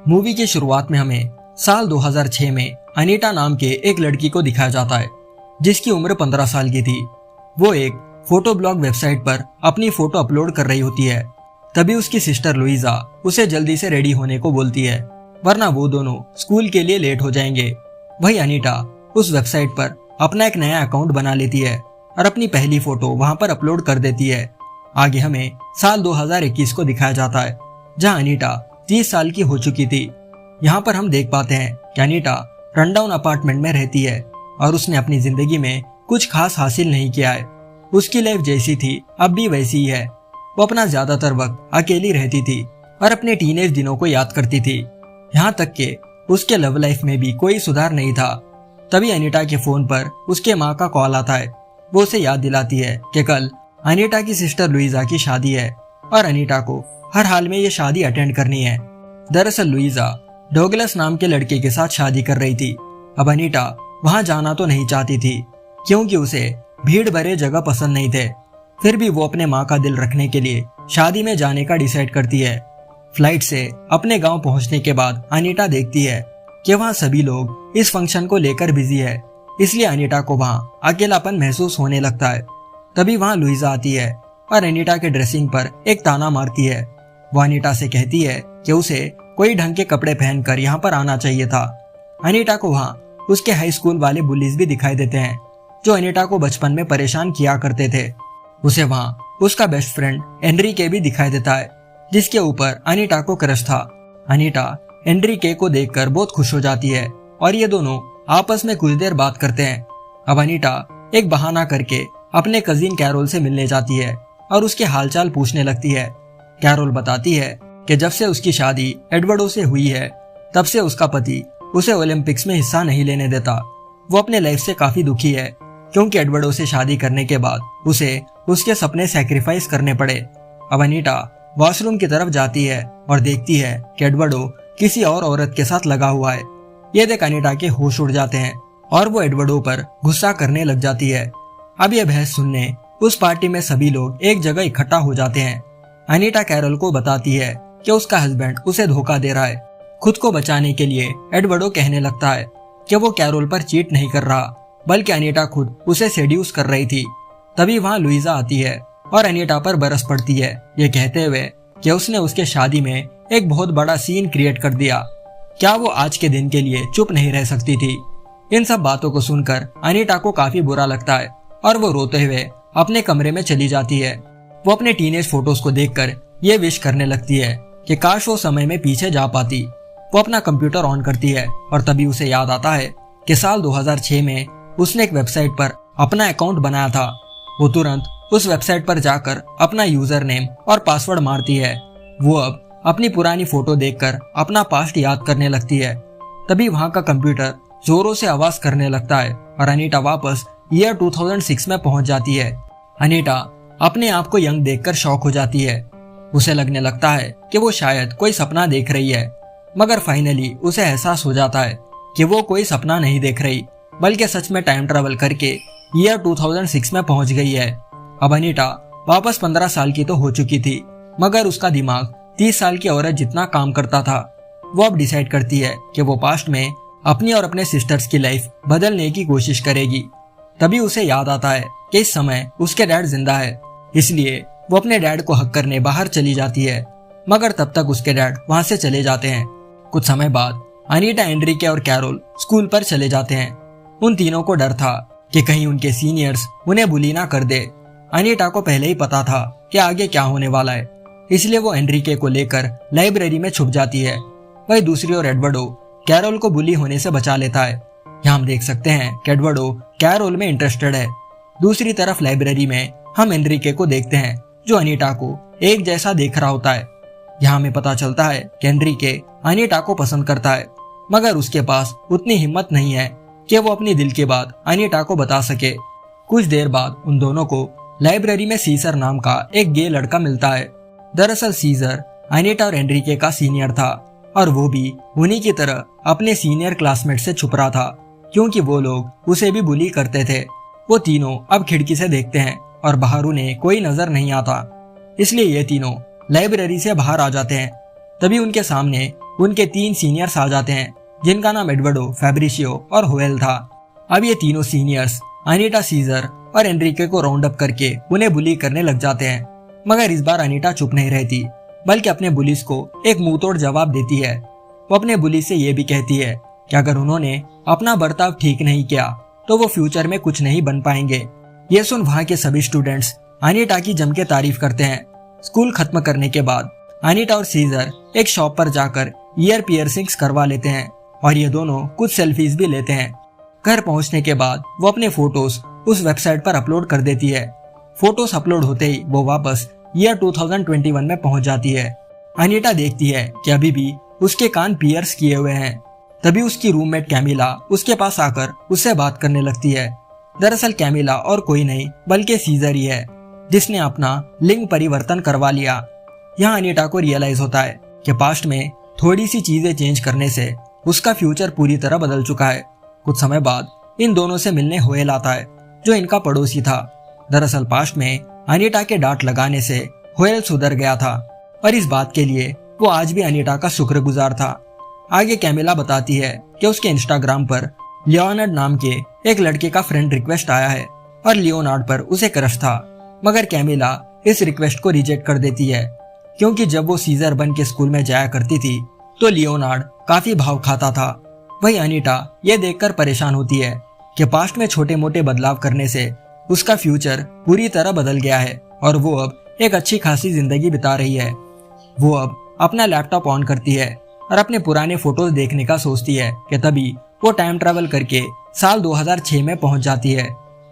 Movie की शुरुआत में हमें साल 2006 में अनीटा नाम के एक लड़की को दिखाया जाता है जिसकी उम्र 15 साल की थी। वो एक फोटो ब्लॉग वेबसाइट पर अपनी फोटो अपलोड कर रही होती है। तभी उसकी सिस्टर लुइजा उसे जल्दी से रेडी होने को बोलती है, वरना वो दोनों स्कूल के लिए लेट हो जाएंगे। वही अनीटा उस वेबसाइट पर अपना एक नया अकाउंट बना लेती है और अपनी पहली फोटो वहां पर अपलोड कर देती है। आगे हमें साल 2021 को दिखाया जाता है जहां अनीटा 30 साल की हो चुकी थी। यहाँ पर हम देख पाते हैं कि अनीटा रनडाउन अपार्टमेंट में रहती है और उसने अपनी जिंदगी में कुछ खास हासिल नहीं किया है। उसकी लाइफ जैसी थी अब भी वैसी ही है। वो अपना ज्यादातर वक्त अकेली रहती थी और अपने टीनेज दिनों को याद करती थी। यहाँ तक कि उसके लव लाइफ में भी कोई सुधार नहीं था। तभी अनीटा के फोन पर उसके माँ का कॉल आता है। वो उसे याद दिलाती है कि कल अनीटा की सिस्टर लुइजा की शादी है और अनीटा को हर हाल में ये शादी अटेंड करनी है। दरअसल लुइजा डोगलस नाम के लड़के के साथ शादी कर रही थी। अब अनीटा वहां जाना तो नहीं चाहती थी क्योंकि उसे भीड़ भरे जगह पसंद नहीं थे। फिर भी वो अपने माँ का दिल रखने के लिए शादी में जाने का डिसाइड करती है। फ्लाइट से अपने गांव पहुंचने के बाद अनीटा देखती है कि वहां सभी लोग इस फंक्शन को लेकर बिजी है, इसलिए अनीटा को वहां अकेलापन महसूस होने लगता है। तभी वहां लुइजा आती है और अनीटा के ड्रेसिंग पर एक ताना मारती है। वो अनीटा से कहती है कि उसे कोई ढंग के कपड़े पहनकर यहाँ पर आना चाहिए था। अनीटा को वहाँ उसके हाई स्कूल वाले बुलीज भी दिखाई देते हैं जो अनीटा को बचपन में परेशान किया करते थे। उसे वहाँ उसका बेस्ट फ्रेंड एनरिके भी दिखाई देता है जिसके ऊपर अनीटा को क्रश था। अनीटा एनरिके को देखकर बहुत खुश हो जाती है और ये दोनों आपस में कुछ देर बात करते हैं। अब अनीटा एक बहाना करके अपने कजिन कैरोल से मिलने जाती है और उसके हालचाल पूछने लगती है। कैरोल बताती है कि जब से उसकी शादी एडवर्डो से हुई है तब से उसका पति उसे ओलंपिक्स में हिस्सा नहीं लेने देता। वो अपने लाइफ से काफी दुखी है क्योंकि एडवर्डो से शादी करने के बाद उसे उसके सपने सैक्रिफाइस करने पड़े। अब अनीटा वॉशरूम की तरफ जाती है और देखती है कि एडवर्डो किसी और औरत के साथ लगा हुआ है। ये देख अनीटा के होश उड़ जाते हैं और वो एडवर्डो पर गुस्सा करने लग जाती है। अब यह बहस सुनने उस पार्टी में सभी लोग एक जगह इकट्ठा हो जाते हैं। अनीटा कैरोल को बताती है कि उसका हस्बैंड उसे धोखा दे रहा है। खुद को बचाने के लिए एडवर्डो कहने लगता है कि वो कैरोल पर चीट नहीं कर रहा बल्कि अनीटा खुद उसे सेड्यूस कर रही थी। तभी वहाँ लुइजा आती है और अनीटा पर बरस पड़ती है, ये कहते हुए कि उसने उसके शादी में एक बहुत बड़ा सीन क्रिएट कर दिया। क्या वो आज के दिन के लिए चुप नहीं रह सकती थी? इन सब बातों को सुनकर अनीटा को काफी बुरा लगता है और वो रोते हुए अपने कमरे में चली जाती है। वो अपने टीनेज फोटोज को देखकर ये विश करने लगती है कि काश वो समय में पीछे जा पाती। वो अपना कंप्यूटर ऑन करती है और तभी उसे याद आता है कि साल 2006 में उसने एक वेबसाइट पर अपना अकाउंट बनाया था। वो तुरंत उस वेबसाइट पर जाकर अपना यूजर नेम और पासवर्ड मारती है। वो अब अपनी पुरानी फोटो देखकर अपना पास्ट याद करने लगती है। तभी वहाँ का कंप्यूटर जोरों से आवाज करने लगता है और अनीटा वापस ईयर 2006 में पहुंच जाती है। अनीटा अपने आप को यंग देखकर शॉक हो जाती है। उसे लगने लगता है कि वो शायद कोई सपना देख रही है, मगर फाइनली उसे एहसास हो जाता है कि वो कोई सपना नहीं देख रही बल्कि सच में टाइम ट्रेवल करके ईयर 2006 में पहुंच गई है। अब अनीटा वापस 15 साल की तो हो चुकी थी मगर उसका दिमाग 30 साल की औरत जितना काम करता था। वो अब डिसाइड करती है कि वो पास्ट में अपनी और अपने सिस्टर्स की लाइफ बदलने की कोशिश करेगी। तभी उसे याद आता है कि इस समय उसके डैड जिंदा है, इसलिए वो अपने डैड को हक करने बाहर चली जाती है, मगर तब तक उसके डैड वहां से चले जाते हैं। कुछ समय बाद अनीटा, एनरिके और कैरोल स्कूल पर चले जाते हैं। उन तीनों को डर था कि कहीं उनके सीनियर्स उन्हें बुली ना कर दे। अनीटा को पहले ही पता था कि आगे क्या होने वाला है, इसलिए वो एनरिके को लेकर लाइब्रेरी में छुप जाती है। वही दूसरी ओर एडवर्डो कैरोल को बुली होने से बचा लेता है। यहाँ हम देख सकते हैं कि एडवर्डो कैरोल में इंटरेस्टेड है। दूसरी तरफ लाइब्रेरी में हम एनरिके को देखते हैं जो अनीटा को एक जैसा देख रहा होता है। यहाँ हमें पता चलता है कि एनरिके अनीटा को पसंद करता है, मगर उसके पास उतनी हिम्मत नहीं है कि वो अपनी दिल की बात अनीटा को बता सके। कुछ देर बाद उन दोनों को लाइब्रेरी में सीजर नाम का एक गे लड़का मिलता है। दरअसल सीजर अनीटा और एनरिके का सीनियर था और वो भी उन्हीं की तरह अपने सीनियर क्लासमेट से छुप रहा था क्योंकि वो लोग उसे भी बुली करते थे। वो तीनों अब खिड़की से देखते हैं और बाहर उन्हें कोई नजर नहीं आता, इसलिए ये तीनों लाइब्रेरी से बाहर आ जाते हैं। तभी उनके सामने उनके 3 सीनियर्स आ जाते हैं जिनका नाम एडवर्डो, फैब्रिशियो और होएल था। अब ये तीनों सीनियर्स अनीटा, सीजर और एनरिके को राउंड अप करके उन्हें बुली करने लग जाते हैं। मगर इस बार अनीटा चुप नहीं रहती, बल्कि अपने बुलिस को एक मुंहतोड़ जवाब देती है। वो अपने बुलिस से ये भी कहती है कि अगर उन्होंने अपना बर्ताव ठीक नहीं किया तो वो फ्यूचर में कुछ नहीं बन पाएंगे। ये सुन वहाँ के सभी स्टूडेंट्स अनीटा की जम के तारीफ करते हैं। स्कूल खत्म करने के बाद अनीटा और सीजर एक शॉप पर जाकर ईयर पियर्सिंग्स करवा लेते हैं और ये दोनों कुछ सेल्फीज भी लेते हैं। घर पहुंचने के बाद वो अपने फोटोज उस वेबसाइट पर अपलोड कर देती है। फोटोज अपलोड होते ही वो वापस ईयर 2021 में पहुंच जाती है। अनीटा देखती है कि अभी भी उसके कान पियर्स किए हुए हैं। तभी उसकी रूममेट कैमिला उसके पास आकर उससे बात करने लगती है। दरअसल कैमिला और कोई नहीं बल्कि सीजर ही है जिसने अपना लिंग परिवर्तन करवा लिया। यहाँ अनीटा को रियलाइज होता है कि पास्ट में थोड़ी सी चीजें चेंज करने से उसका फ्यूचर पूरी तरह बदल चुका है। कुछ समय बाद इन दोनों से मिलने होएल आता है जो इनका पड़ोसी था। दरअसल पास्ट में अनीटा के डांट लगाने से होएल सुधर गया था और इस बात के लिए वो आज भी अनीटा का शुक्रगुजार था। आगे कैमिला बताती है कि उसके इंस्टाग्राम पर लियोनार्ड नाम के एक लड़के का फ्रेंड रिक्वेस्ट आया है और लियोनार्ड पर उसे क्रश था। मगर कैमिला इस रिक्वेस्ट को रिजेक्ट कर देती है क्योंकि जब वो सीजर बन के स्कूल में जाया करती थी तो लियोनार्ड काफी भाव खाता था। वही अनीटा ये देखकर परेशान होती है कि पास्ट में छोटे मोटे बदलाव करने से उसका फ्यूचर पूरी तरह बदल गया है और वो अब एक अच्छी खासी जिंदगी बिता रही है। वो अब अपना लैपटॉप ऑन करती है और अपने पुराने फोटोज देखने का सोचती है कि तभी वो टाइम ट्रैवल करके साल 2006 में पहुंच जाती है।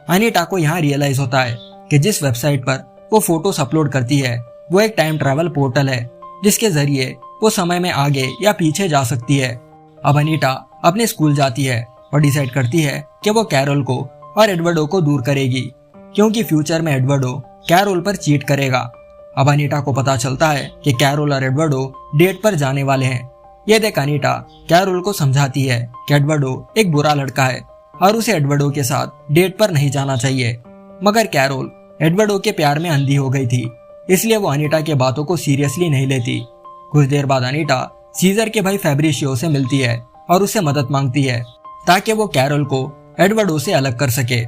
अनीटा को यहाँ रियलाइज होता है कि जिस वेबसाइट पर वो फोटोज अपलोड करती है वो एक टाइम ट्रैवल पोर्टल है जिसके जरिए वो समय में आगे या पीछे जा सकती है। अब अनीटा अपने स्कूल जाती है और डिसाइड करती है कि वो कैरोल को और एडवर्डो को दूर करेगी क्योंकि फ्यूचर में एडवर्डो कैरोल पर चीट करेगा। अब अनीटा को पता चलता है कि कैरोल और एडवर्डो डेट पर जाने वाले हैं। ये देख अनीटा कैरोल को समझाती है कि एडवर्डो एक बुरा लड़का है और उसे एडवर्डो के साथ डेट पर नहीं जाना चाहिए। मगर कैरोल एडवर्डो के प्यार में अंधी हो गई थी, इसलिए वो अनीटा के बातों को सीरियसली नहीं लेती। कुछ देर बाद अनीटा सीजर के भाई फैब्रिशियो से मिलती है और उससे मदद मांगती है ताकि वो कैरोल को एडवर्डो से अलग कर सके।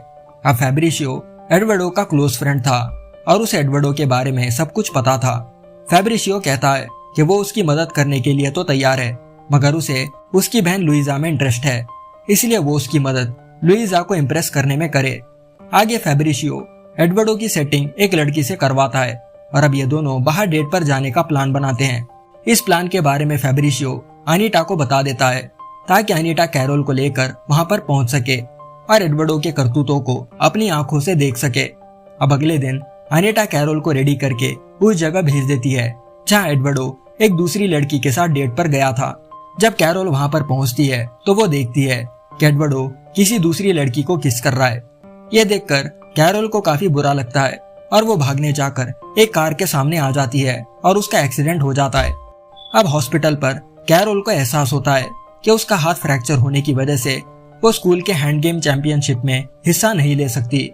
अब फैब्रिशियो एडवर्डो का क्लोज फ्रेंड था और उसे एडवर्डो के बारे में सब कुछ पता था। फैब्रिशियो कहता है कि वो उसकी मदद करने के लिए तो तैयार है मगर उसे उसकी बहन लुइजा में इंटरेस्ट है, इसलिए वो उसकी मदद लुइजा को इम्प्रेस करने में करे। आगे फैब्रिशियो एडवर्डो की सेटिंग एक लड़की से करवाता है और अब ये दोनों बाहर डेट पर जाने का प्लान बनाते हैं। इस प्लान के बारे में फैब्रिशियो अनीटा को बता देता है ताकि अनीटा कैरोल को लेकर वहां पर पहुंच सके और एडवर्डो के करतूतों को अपनी आंखों से देख सके। अब अगले दिन अनीटा कैरोल को रेडी करके उस जगह भेज देती है जहां एडवर्डो एक दूसरी लड़की के साथ डेट पर गया था। जब कैरोल वहां पर पहुंचती है तो वो देखती है कि एडवर्डो किसी दूसरी लड़की को किस कर रहा है। ये देखकर कैरोल को काफी बुरा लगता है और वो भागने जाकर एक कार के सामने आ जाती है और उसका एक्सीडेंट हो जाता है। अब हॉस्पिटल पर कैरोल को एहसास होता है कि उसका हाथ फ्रैक्चर होने की वजह से वो स्कूल के हैंड गेम चैंपियनशिप में हिस्सा नहीं ले सकती।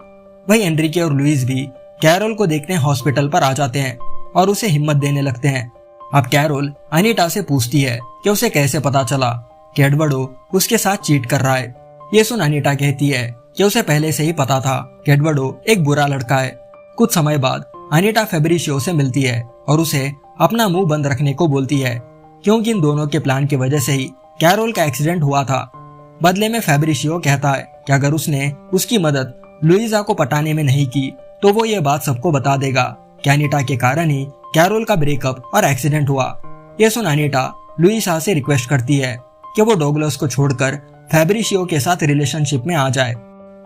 वही एनरिके और लुइस भी कैरोल को देखने हॉस्पिटल पर आ जाते हैं और उसे हिम्मत देने लगते हैं। अब कैरोल अनीटा से पूछती है कि उसे कैसे पता चला कि एडवर्डो उसके साथ चीट कर रहा है। ये सुन अनीटा कहती है कि उसे पहले से ही पता था कि एडवर्डो एक बुरा लड़का है। कुछ समय बाद अनीटा फैब्रिशियो से मिलती है और उसे अपना मुंह बंद रखने को बोलती है क्योंकि इन दोनों के प्लान की वजह से ही कैरोल का एक्सीडेंट हुआ था। बदले में फैब्रिशियो कहता है कि अगर उसने उसकी मदद लुइजा को पटाने में नहीं की तो वो ये बात सबको बता देगा कि अनीटा के कारण ही कैरोल का ब्रेकअप और एक्सीडेंट हुआ। ये सुन अनीटा लुइसा से रिक्वेस्ट करती है कि वो डॉगलस को छोड़कर फैब्रिशियो के साथ रिलेशनशिप में आ जाए।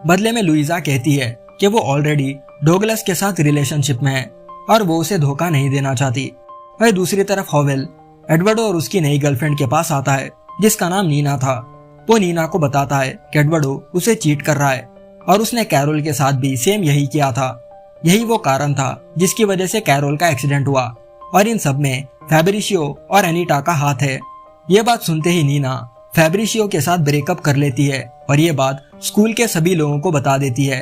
बदले में लुइजा कहती है कि वो ऑलरेडी डॉगलस के साथ रिलेशनशिप में है और वो उसे धोखा नहीं देना चाहती। वही दूसरी तरफ होवेल एडवर्डो और उसकी नई गर्लफ्रेंड के पास आता है जिसका नाम नीना था। वो नीना को बताता है कि एडवर्डो उसे चीट कर रहा है और उसने कैरोल के साथ भी सेम यही किया था। यही वो कारण था जिसकी वजह से कैरोल का एक्सीडेंट हुआ और इन सब में फैब्रिशियो और अनीटा का हाथ है। ये बात सुनते ही नीना फैब्रिशियो के साथ ब्रेकअप कर लेती है और ये बात स्कूल के सभी लोगों को बता देती है।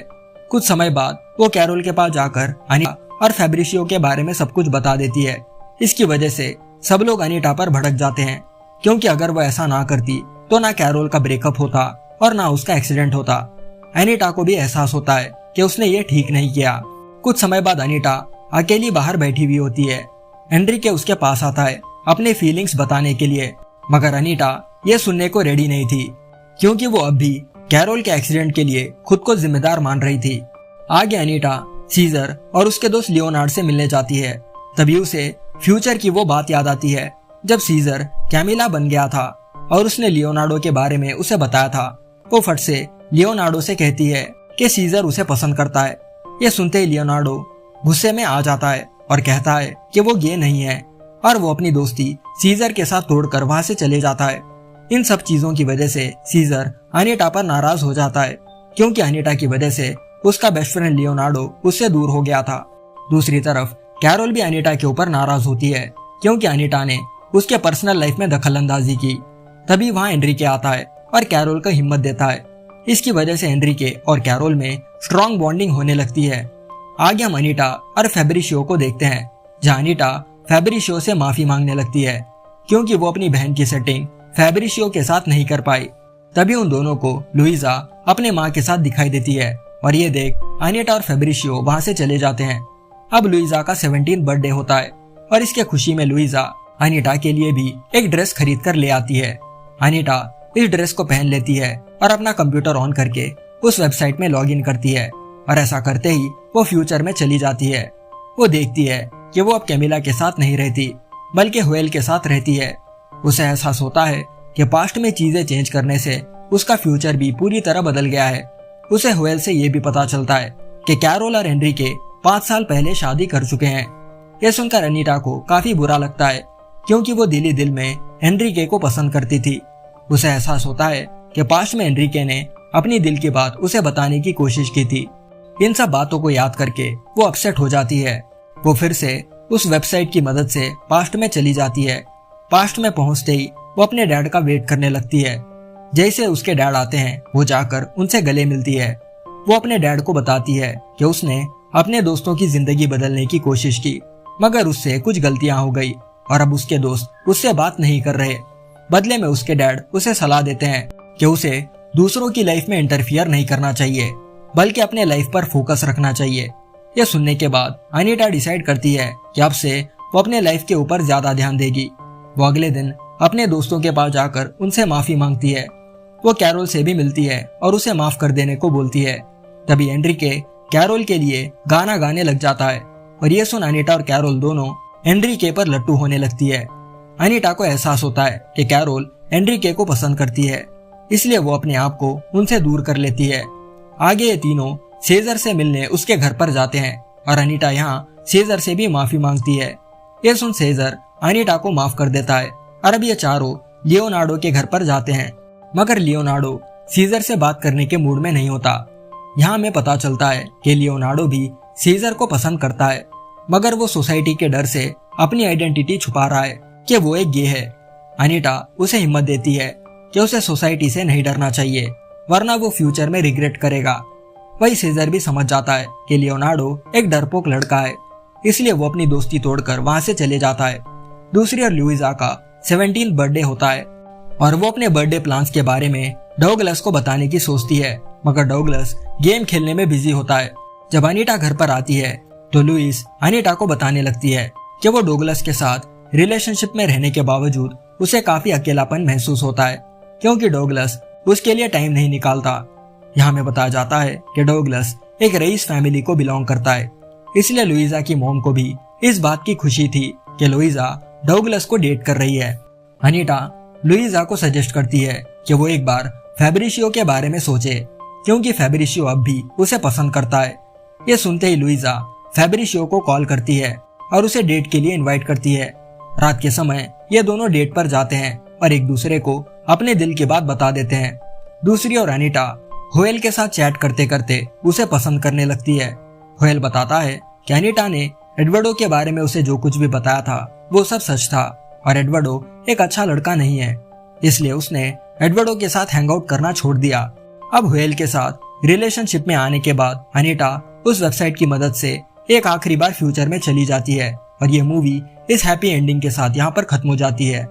कुछ समय बाद वो कैरोल के पास जाकर अनीटा और फैब्रिशियो के बारे में सब कुछ बता देती है। इसकी वजह से सब लोग अनीटा पर भड़क जाते हैं। क्योंकि अगर वो ऐसा ना करती तो ना कैरोल का ब्रेकअप होता और ना उसका एक्सीडेंट होता। अनीटा को भी एहसास होता है कि उसने ये ठीक नहीं किया। कुछ समय बाद अनीटा अकेली बाहर बैठी हुई होती है। एनरिके उसके पास आता है अपने फीलिंग्स बताने के लिए, मगर अनीटा ये सुनने को रेडी नहीं थी, क्योंकि वो अब भी कैरोल के एक्सीडेंट के लिए खुद को जिम्मेदार मान रही थी। आगे अनीटा सीजर और उसके दोस्त लियोनार्ड से मिलने जाती है। तभी उसे फ्यूचर की वो बात याद आती है जब सीजर कैमिला बन गया था और उसने लियोनार्डो के बारे में उसे बताया था। वो फट से लियोनार्डो से कहती है कि सीजर उसे पसंद करता है। ये सुनते ही लियोनार्डो गुस्से में आ जाता है और कहता है कि वो गे नहीं है, और वो अपनी दोस्ती सीजर के साथ तोड़कर वहां से चले जाता है। इन सब चीजों की वजह से सीजर अनीटा पर नाराज हो जाता है, क्योंकि अनीटा की वजह से उसका बेस्ट फ्रेंड लियोनार्डो उससे दूर हो गया था। दूसरी तरफ कैरोल भी अनीटा के ऊपर नाराज होती है, क्योंकि अनीटा ने उसके पर्सनल लाइफ में दखल अंदाजी की। तभी वहाँ एनरिके आता है और कैरोल को हिम्मत देता है। इसकी वजह से एनरिके और कैरोल में स्ट्रॉन्ग बॉन्डिंग होने लगती है। आगे हम अनीटा और फेब्रिशियो को देखते हैं, जहाँ अनीटा फेब्रिशियो से माफी मांगने लगती है, क्योंकि वो अपनी बहन की सेटिंग फेब्रिशियो के साथ नहीं कर पाई। तभी उन दोनों को लुइजा अपने माँ के साथ दिखाई देती है, और ये देख अनीटा और फेब्रिशियो वहां से चले जाते हैं। अब लुइजा का 17th बर्थडे होता है, और इसके खुशी में लुइजा अनीटा के लिए भी एक ड्रेस खरीद कर ले आती है। अनीटा इस ड्रेस को पहन लेती है और अपना कंप्यूटर ऑन करके उस वेबसाइट में लॉग इन करती है, और ऐसा करते ही वो फ्यूचर में चली जाती है। वो देखती है कि वो अब कैमिला के साथ नहीं रहती, बल्कि हुएल के साथ रहती है। उसे एहसास होता है कि पास्ट में चीजें चेंज करने से उसका फ्यूचर भी पूरी तरह बदल गया है। उसे हुएल से ये भी पता चलता है कि कैरोल और एनरिके 5 साल पहले शादी कर चुके हैं। यह सुनकर अनीटा को काफी बुरा लगता है, क्योंकि वो दिल ही दिल में एनरिके को पसंद करती थी। उसे एहसास होता है कि पास्ट में एनरिके ने अपनी दिल की बात उसे बताने की कोशिश की थी। इन सब बातों को याद करके वो अपसेट हो जाती है। वो फिर से उस वेबसाइट की मदद से पास्ट में चली जाती है। पास्ट में पहुंचते ही वो अपने डैड का वेट करने लगती है। जैसे उसके डैड आते हैं, वो जाकर उनसे गले मिलती है। वो अपने डैड को बताती है कि उसने अपने दोस्तों की जिंदगी बदलने की कोशिश की, मगर उससे कुछ गलतियां हो गई और अब उसके दोस्त उससे बात नहीं कर रहे। बदले में उसके डैड उसे सलाह देते हैं कि उसे दूसरों की लाइफ में इंटरफियर नहीं करना चाहिए, बल्कि अपने लाइफ पर फोकस रखना चाहिए। यह सुनने के बाद अनीटा डिसाइड करती है कि अब से वो अपने लाइफ के ऊपर ज्यादा ध्यान देगी। वो अगले दिन अपने दोस्तों के पास जाकर उनसे माफी मांगती है। वो कैरोल से भी मिलती है और उसे माफ कर देने को बोलती है। तभी एनरिके कैरोल के लिए गाना गाने लग जाता है, और ये सुन अनीटा और कैरोल दोनों एनरिके पर लट्टू होने लगती है। अनीटा को एहसास होता है कि कैरोल एनरिके को पसंद करती है, इसलिए वो अपने आप को उनसे दूर कर लेती है। आगे ये तीनों सीजर से मिलने उसके घर पर जाते हैं, और अनीटा यहाँ सीजर से भी माफी मांगती है। ये सुन सीजर अनीटा को माफ कर देता है, और अब ये चारों लियोनार्डो के घर पर जाते हैं। मगर लियोनार्डो सीजर से बात करने के मूड में नहीं होता। यहाँ हमें पता चलता है कि लियोनार्डो भी सीजर को पसंद करता है, मगर वो सोसाइटी के डर से अपनी आइडेंटिटी छुपा रहा है कि वो एक गे है। अनीटा उसे हिम्मत देती है कि उसे सोसाइटी से नहीं डरना चाहिए, वरना वो फ्यूचर में रिग्रेट करेगा। वही सीजर भी समझ जाता है कि लियोनार्डो एक डरपोक लड़का है, इसलिए वो अपनी दोस्ती तोड़कर वहां से चले जाता है। दूसरी ओर लुइजा का 17th बर्थडे होता है, और वो अपने बर्थडे प्लान्स के बारे में डॉगलस को बताने की सोचती है, मगर डॉगलस गेम खेलने में बिजी होता है। जब अनीटा घर पर आती है तो लुइस अनीटा को बताने लगती है कि वो डॉगलस के साथ रिलेशनशिप में रहने के बावजूद उसे काफी अकेलापन महसूस होता है, क्योंकि डॉगलस उसके लिए टाइम नहीं निकालता। यहाँ में बताया जाता है कि डॉगलस एक रईस फैमिली को बिलोंग करता है, इसलिए लुइजा की मॉम को भी इस बात की खुशी थी कि लुइजा डॉगलस को डेट कर रही है। अनीटा लुइजा को सजेस्ट करती है कि वो एक बार फेब्रिशियो के बारे में सोचे, क्योंकि फेब्रिशियो अब भी उसे पसंद करता है। ये सुनते ही लुइजा फेब्रिशियो को कॉल करती है और उसे डेट के लिए इनवाइट करती है। रात के समय ये दोनों डेट पर जाते हैं और एक दूसरे को अपने दिल की बात बता देते हैं। दूसरी ओर अनीटा होएल के साथ चैट करते करते उसे पसंद करने लगती है। होएल बताता है कि अनीटा ने एडवर्डो के बारे में उसे जो कुछ भी बताया था वो सब सच था, और एडवर्डो एक अच्छा लड़का नहीं है, इसलिए उसने एडवर्डो के साथ हैंगआउट करना छोड़ दिया। अब होएल के साथ रिलेशनशिप में आने के बाद अनीटा उस वेबसाइट की मदद से एक आखिरी बार फ्यूचर में चली जाती है, और ये मूवी इस हैप्पी एंडिंग के साथ यहाँ पर खत्म हो जाती है।